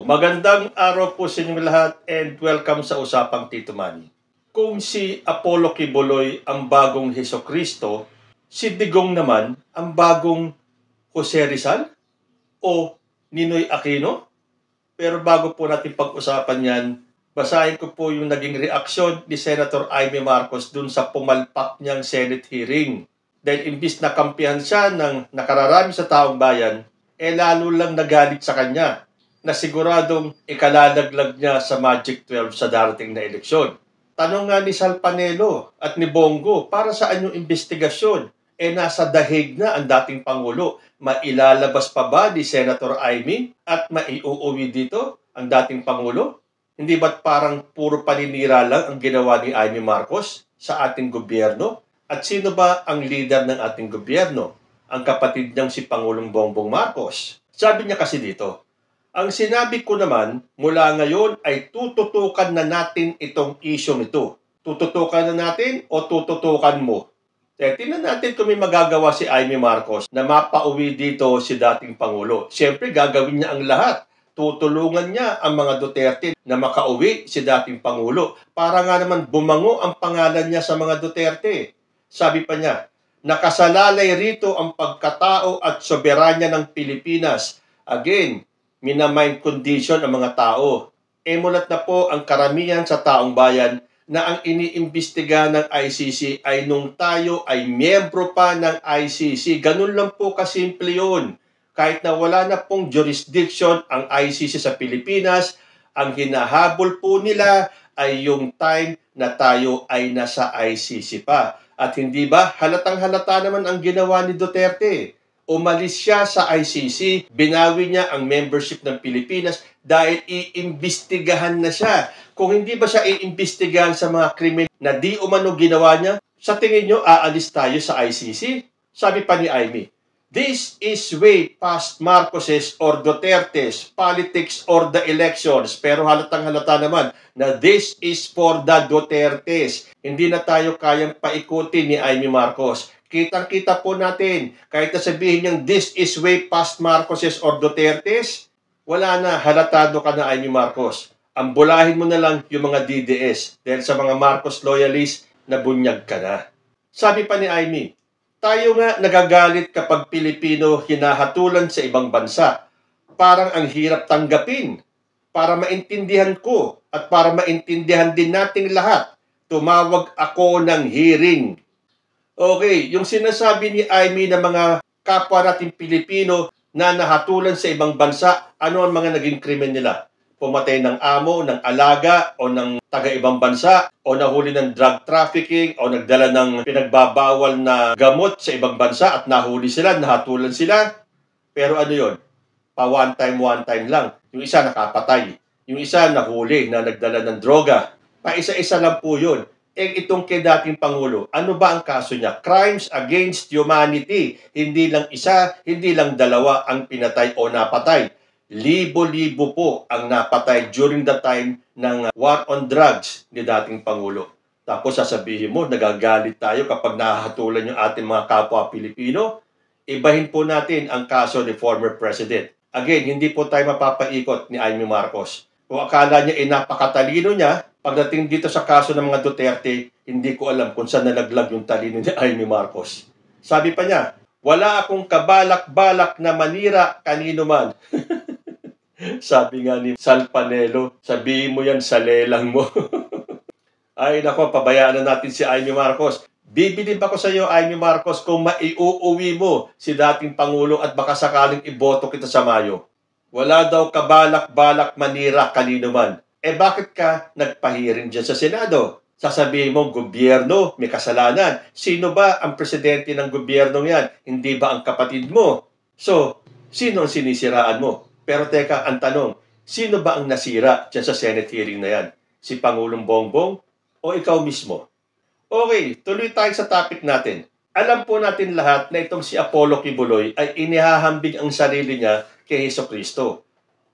Magandang araw po sa inyong lahat and welcome sa Usapang Tito Manny. Kung si Apollo Kibuloy ang bagong Hesukristo, si Digong naman ang bagong Jose Rizal o Ninoy Aquino? Pero bago po natin pag-usapan yan, basahin ko po yung naging reaksyon ni Senator Amy Marcos dun sa pumalpak niyang Senate hearing. Dahil imbis na kampihan siya ng nakararami sa taong bayan, lalo lang nagalit sa kanya na siguradong ikalalaglag niya sa Magic 12 sa darating na eleksyon. Tanong nga ni Sal Panelo at ni Bongo, para saan yung investigasyon? Nasa dahig na ang dating Pangulo. Mailalabas pa ba ni Senator Amy at maiuuwi dito ang dating Pangulo? Hindi ba't parang puro paninira lang ang ginawa ni Amy Marcos sa ating gobyerno? At sino ba ang leader ng ating gobyerno? Ang kapatid niyang si Pangulong Bongbong Marcos. Sabi niya kasi dito, ang sinabi ko naman mula ngayon ay tututukan na natin itong isyong ito. Tututukan na natin o tututukan mo? Tingnan natin kung may magagawa si Amy Marcos na mapauwi dito si dating Pangulo. Siyempre gagawin niya ang lahat. Tutulungan niya ang mga Duterte na makauwi si dating Pangulo para nga naman bumango ang pangalan niya sa mga Duterte. Sabi pa niya, nakasalalay rito ang pagkatao at soberanya ng Pilipinas. Again, minamind condition ang mga tao. Mulat na po ang karamihan sa taong bayan na ang iniimbestiga ng ICC ay nung tayo ay miyembro pa ng ICC. Ganun lang po kasimple yun. Kahit na wala na pong jurisdiction ang ICC sa Pilipinas, ang hinahabol po nila ay yung time na tayo ay nasa ICC pa. At hindi ba halatang-halata naman ang ginawa ni Duterte? Umalis siya sa ICC, binawi niya ang membership ng Pilipinas dahil iimbestigahan na siya. Kung hindi ba siya iimbestigahan sa mga krimen na di umano ginawa niya, sa tingin niyo aalis tayo sa ICC? Sabi pa ni Amy, this is way past Marcoses or Duterte's politics or the elections. Pero halatang-halata naman na this is for the Dutertes. Hindi na tayo kayang paikutin ni Amy Marcos. Kitang-kita po natin, kahit na sabihin niyang this is way past Marcoses or Dutertes, wala na, halatado ka na Amy Marcos. Ambulahin mo na lang yung mga DDS dahil sa mga Marcos loyalists na bunyag ka na. Sabi pa ni Amy, tayo nga nagagalit kapag Pilipino hinahatulan sa ibang bansa. Parang ang hirap tanggapin. Para maintindihan ko at para maintindihan din nating lahat, tumawag ako ng hearing. Okay, yung sinasabi ni Amy na mga kapwa nating Pilipino na nahatulan sa ibang bansa, ano ang mga naging krimen nila? Pumatay ng amo, ng alaga, o ng taga-ibang bansa, o nahuli ng drug trafficking, o nagdala ng pinagbabawal na gamot sa ibang bansa at nahuli sila, nahatulan sila. Pero ano yon? Pa one time lang. Yung isa nakapatay. Yung isa nahuli na nagdala ng droga. Pa isa-isa lang po yun. Itong kay dating Pangulo, ano ba ang kaso niya? Crimes against humanity. Hindi lang isa, hindi lang dalawa ang pinatay o napatay. Libo-libo po ang napatay during the time ng war on drugs ni dating Pangulo. Tapos sasabihin mo, nagagalit tayo kapag nahahatulan yung ating mga kapwa Pilipino. Ibahin po natin ang kaso ni former President. Again, hindi po tayo mapapaikot ni Amy Marcos. Kung akala niya napakatalino niya, pagdating dito sa kaso ng mga Duterte, hindi ko alam kung saan nalaglag yung talino ni Amy Marcos. Sabi pa niya, wala akong kabalak-balak na manira kanino man. Sabi nga ni Sal Panelo, sabihin mo yan sa lelang mo. Ay nako, pabayaan na natin si Amy Marcos. Bibilib ako sa iyo, Amy Marcos, kung maiuuwi mo si dating Pangulo at baka sakaling iboto kita sa Mayo. Wala daw kabalak-balak manira kanino man. Bakit ka nagpahiring dyan sa Senado? Sasabihin mo, gobyerno, may kasalanan. Sino ba ang presidente ng gobyerno yan? Hindi ba ang kapatid mo? So, sino ang sinisiraan mo? Pero teka, ang tanong, sino ba ang nasira dyan sa Senate hearing na yan? Si Pangulong Bongbong o ikaw mismo? Okay, tuloy tayo sa topic natin. Alam po natin lahat na itong si Apollo Kibuloy ay inihahambing ang sarili niya kay Hesukristo,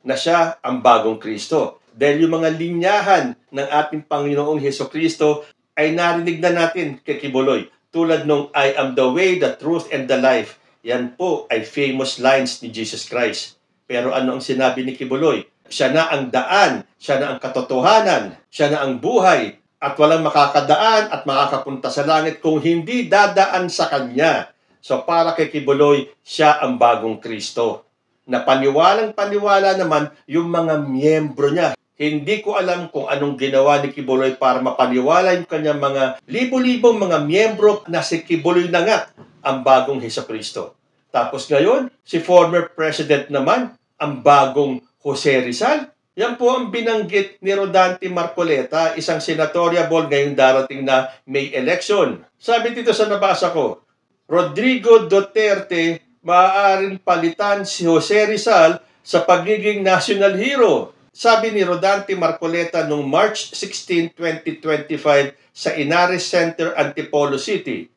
na siya ang bagong Kristo. Dahil yung mga linyahan ng ating Panginoong Hesukristo ay narinig na natin kay Kibuloy. Tulad nung I am the way, the truth, and the life. Yan po ay famous lines ni Jesus Christ. Pero ano ang sinabi ni Kibuloy? Siya na ang daan, siya na ang katotohanan, siya na ang buhay, at walang makakadaan at makakapunta sa langit kung hindi dadaan sa Kanya. So para kay Kibuloy, siya ang bagong Kristo. Na paniwalang-paniwala naman yung mga miyembro niya. Hindi ko alam kung anong ginawa ni Kibuloy para mapaniwala yung kanyang mga libo-libong mga miyembro na si Kibuloy na nga ang bagong Hesukristo. Tapos ngayon, si former president naman, ang bagong Jose Rizal. Yan po ang binanggit ni Rodante Marcoleta, isang senatoriable ngayong darating na May election. Sabi dito sa nabasa ko, Rodrigo Duterte maaaring palitan si Jose Rizal sa pagiging national hero. Sabi ni Rodante Marcoleta noong March 16, 2025 sa Inares Center, Antipolo City.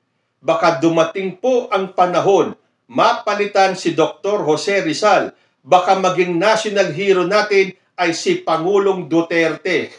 Baka dumating po ang panahon, mapalitan si Dr. Jose Rizal. Baka maging national hero natin ay si Pangulong Duterte.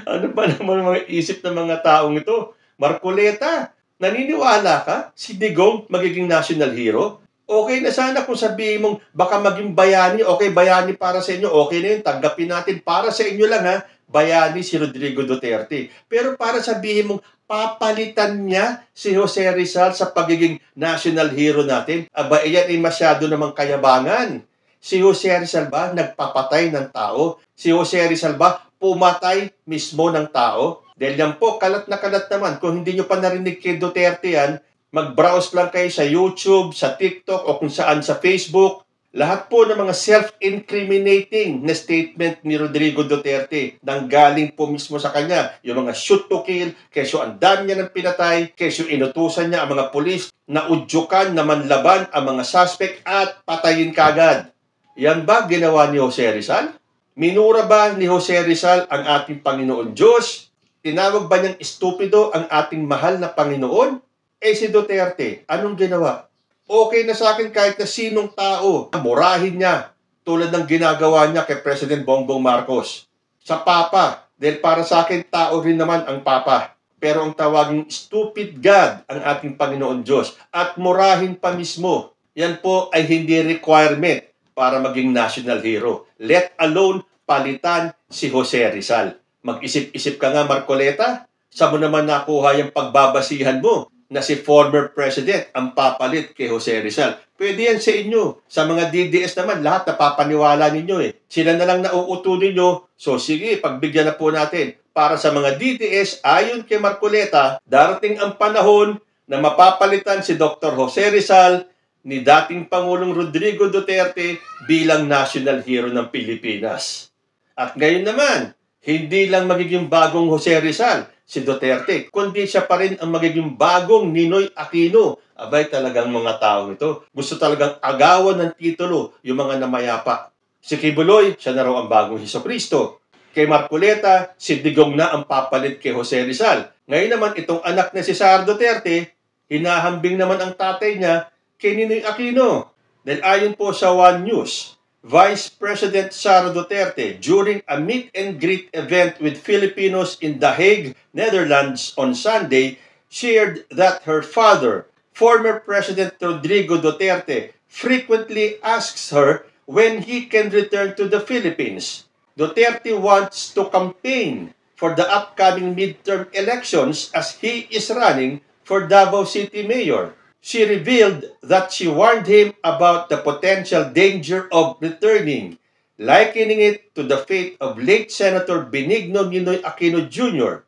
Ano ba naman mga isip ng mga taong ito? Marcoleta, naniniwala ka si Digong magiging national hero? Okay na sana kung sabihin mong baka maging bayani, okay, bayani para sa inyo, okay na yun, tanggapin natin, para sa inyo lang ha, bayani si Rodrigo Duterte. Pero para sabihin mong papalitan niya si Jose Rizal sa pagiging national hero natin, aba, iyan ay masyado namang kayabangan. Si Jose Rizal ba nagpapatay ng tao? Si Jose Rizal ba pumatay mismo ng tao? Dahil yan po, kalat na kalat naman. Kung hindi nyo pa narinig kay Duterte yan, mag-browse lang kayo sa YouTube, sa TikTok, o kung saan sa Facebook. Lahat po ng mga self-incriminating na statement ni Rodrigo Duterte nang galing po mismo sa kanya. Yung mga shoot to kill, kesyo ang dami niya ng pinatay, kesyo inutusan niya ang mga pulis na udyukan na manlaban ang mga suspect at patayin kagad. Yan ba ginawa ni Jose Rizal? Minura ba ni Jose Rizal ang ating Panginoon Diyos? Tinawag ba niyang estupido ang ating mahal na Panginoon? Si Duterte, anong ginawa? Okay na sa akin kahit na sinong tao, murahin niya tulad ng ginagawa niya kay President Bongbong Marcos. Sa Papa, dahil para sa akin, tao rin naman ang Papa. Pero ang tawaging stupid God ang ating Panginoon Diyos at murahin pa mismo. Yan po ay hindi requirement para maging national hero. Let alone palitan si Jose Rizal. Mag-isip-isip ka nga, Marcoleta. Saan mo naman nakuha yung pagbabasihan mo na si former president ang papalit kay Jose Rizal? Pwede yan sa inyo. Sa mga DDS naman, lahat napapaniwala ninyo eh. Sila na lang nauuto ninyo. So sige, pagbigyan na po natin. Para sa mga DDS, ayon kay Marcoleta, darating ang panahon na mapapalitan si Dr. Jose Rizal ni dating Pangulong Rodrigo Duterte bilang national hero ng Pilipinas. At ngayon naman, hindi lang magiging bagong Jose Rizal si Duterte, kundi siya pa rin ang magiging bagong Ninoy Aquino. Abay, talagang mga tao ito. Gusto talagang agawan ng titulo yung mga namayapa. Si Kibuloy, siya na raw ang bagong Hesukristo. Kay Marcoleta, si Digong na ang papalit kay Jose Rizal. Ngayon naman, itong anak na si Sara Duterte, hinahambing naman ang tatay niya kay Ninoy Aquino. Dahil ayon po sa One News, Vice President Sara Duterte, during a meet and greet event with Filipinos in The Hague, Netherlands on Sunday, shared that her father, former President Rodrigo Duterte, frequently asks her when he can return to the Philippines. Duterte wants to campaign for the upcoming midterm elections as he is running for Davao City Mayor. She revealed that she warned him about the potential danger of returning, likening it to the fate of late Senator Benigno Ninoy Aquino Jr.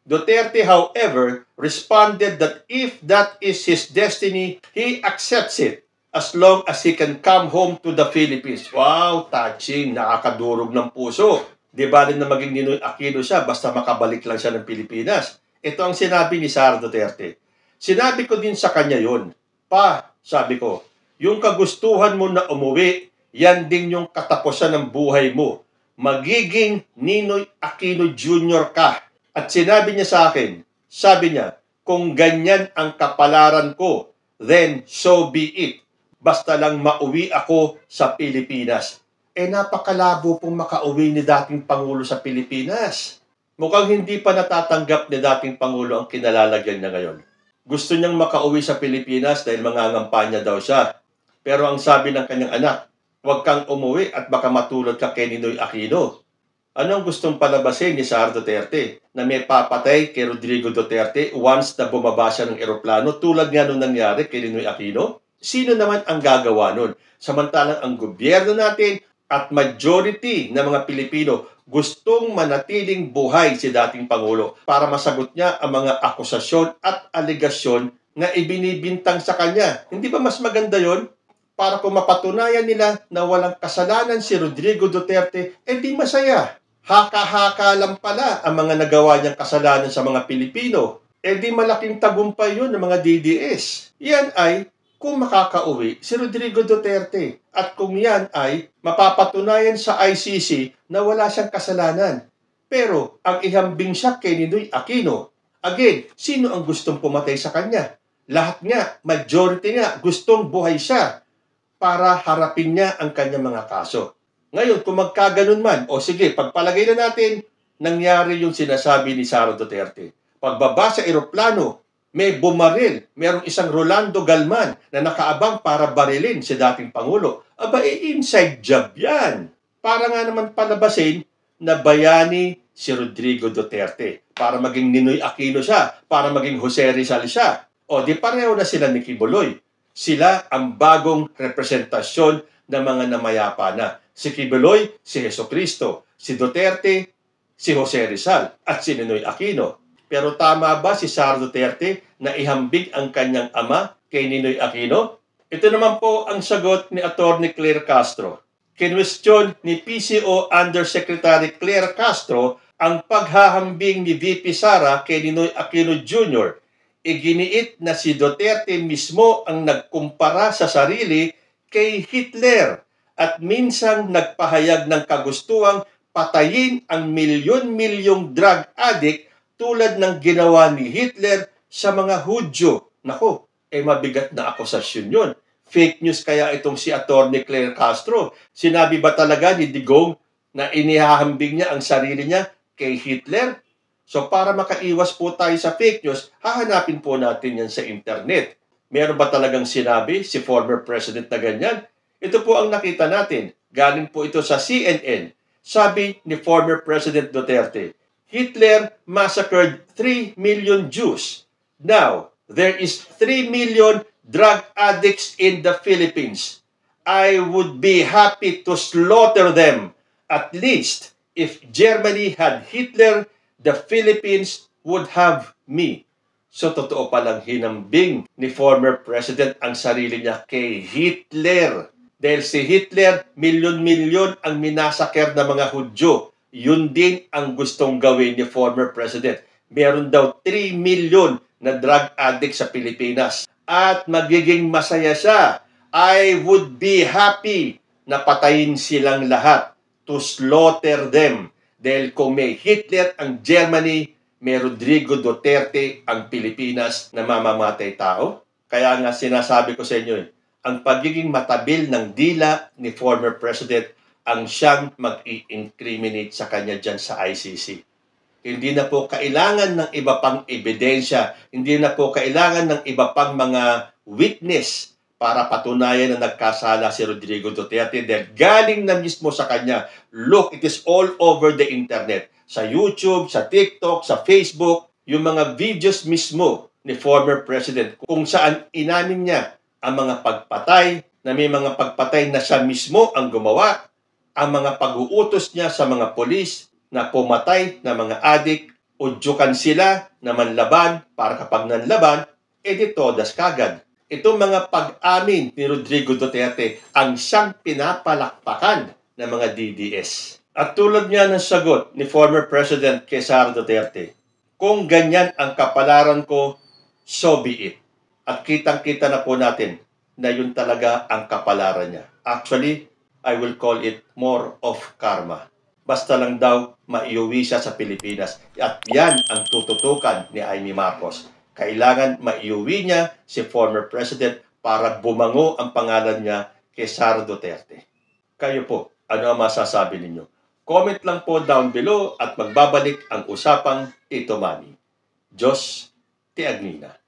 Duterte, however, responded that if that is his destiny, he accepts it as long as he can come home to the Philippines. Wow, touching, nakakadurog ng puso. Di ba rin na maging Ninoy Aquino siya basta makabalik lang siya ng Pilipinas? Ito ang sinabi ni Sara Duterte. Sinabi ko din sa kanya yun. Pa, sabi ko, yung kagustuhan mo na umuwi, yan din yung katapusan ng buhay mo. Magiging Ninoy Aquino Jr. ka. At sinabi niya sa akin, sabi niya, kung ganyan ang kapalaran ko, then so be it. Basta lang mauwi ako sa Pilipinas. Napakalabo pong makauwi ni dating Pangulo sa Pilipinas. Mukhang hindi pa natatanggap ni dating Pangulo ang kinalalagyan niya ngayon. Gusto niyang makauwi sa Pilipinas dahil mangangampanya daw siya. Pero ang sabi ng kanyang anak, Huwag kang umuwi at baka matulad ka kay Ninoy Aquino. Ano ang gustong palabasin ni Sara Duterte? Na may papatay kay Rodrigo Duterte once na bumaba siya ng eroplano tulad nga nung nangyari kay Ninoy Aquino? Sino naman ang gagawa nun? Samantalang ang gobyerno natin at majority ng mga Pilipino gustong manatiling buhay si dating Pangulo para masagot niya ang mga akusasyon at aligasyon na ibinibintang sa kanya. Hindi ba mas maganda yon? Para kung mapatunayan nila na walang kasalanan si Rodrigo Duterte, di masaya. Haka-haka lang pala ang mga nagawa niyang kasalanan sa mga Pilipino. Di malaking tagumpay yun ng mga DDS. Yan ay kung makakauwi si Rodrigo Duterte. At kung yan ay mapapatunayan sa ICC na wala siyang kasalanan. Pero ang ihambing siya kay Ninoy Aquino. Again, sino ang gustong pumatay sa kanya? Lahat nga, majority nga, gustong buhay siya para harapin niya ang kanyang mga kaso. Ngayon, kung magkaganon man, o sige, pagpalagay na natin, nangyari yung sinasabi ni Sara Duterte. Pagbaba sa eroplano, may bumaril, merong isang Rolando Galman na nakaabang para barilin si dating Pangulo. Aba, inside job yan. Para nga naman palabasin na bayani si Rodrigo Duterte. Para maging Ninoy Aquino siya, para maging Jose Rizal siya. O di pareho na sila ni Quiboloy. Sila ang bagong representasyon ng mga namayapa na. Si Quiboloy, si Jesucristo. Si Duterte, si Jose Rizal. At si Ninoy Aquino. Pero tama ba si Sara Duterte na ihambig ang kanyang ama kay Ninoy Aquino? Ito naman po ang sagot ni Atty. Claire Castro. Kinwestiyon ni PCO Undersecretary Claire Castro ang paghahambing ni VP Sara kay Ninoy Aquino Jr. Iginiit na si Duterte mismo ang nagkumpara sa sarili kay Hitler at minsang nagpahayag ng kagustuang patayin ang milyon-milyong drug addict tulad ng ginawa ni Hitler sa mga Hudyo. Nako, mabigat na akusasyon yun. Fake news kaya itong si Atty. Claire Castro. Sinabi ba talaga ni Digong na inihahambing niya ang sarili niya kay Hitler? So para makaiwas po tayo sa fake news, hahanapin po natin yan sa internet. Meron ba talagang sinabi si former president na ganyan? Ito po ang nakita natin. Galing po ito sa CNN. Sabi ni former President Duterte, Hitler massacred 3 million Jews. Now, there is 3 million drug addicts in the Philippines. I would be happy to slaughter them. At least, if Germany had Hitler, the Philippines would have me. So, totoo palang hinambing ni former president ang sarili niya kay Hitler. Dahil si Hitler, milyon-milyon ang minasaker ng mga Hudyo. Yun din ang gustong gawin ni former president. Meron daw 3 million na drug addict sa Pilipinas. At magiging masaya siya. I would be happy na patayin silang lahat. To slaughter them. Dahil kung may Hitler ang Germany, may Rodrigo Duterte ang Pilipinas na mamamatay tao. Kaya nga sinasabi ko sa inyo, ang pagiging matabil ng dila ni former president ang siyang mag-i-incriminate sa kanya dyan sa ICC. Hindi na po kailangan ng iba pang ebidensya, hindi na po kailangan ng iba pang mga witness para patunayan na nagkasala si Rodrigo Duterte dahil galing na mismo sa kanya. Look, it is all over the internet. Sa YouTube, sa TikTok, sa Facebook, yung mga videos mismo ni former president kung saan inamin niya ang mga pagpatay, na may mga pagpatay na siya mismo ang gumawa, ang mga pag-uutos niya sa mga polis na pumatay na mga adik, udyukan sila na manlaban para kapag nanlaban, di todas kagad. Itong mga pag-amin ni Rodrigo Duterte ang siyang pinapalakpakan ng mga DDS. At tulad nga ng sagot ni former President kay Sara Duterte, kung ganyan ang kapalaran ko, so be it. At kitang-kita na po natin na yun talaga ang kapalaran niya. Actually, I will call it more of karma. Basta lang daw maiuwi siya sa Pilipinas. At yan ang tututukan ni Amy Marcos. Kailangan maiuwi niya si former president para bumango ang pangalan niya kay Sara Duterte. Kayo po, ano ang masasabi ninyo? Comment lang po down below at magbabalik ang usapang Tito Manny. Diyos, ti Agnina.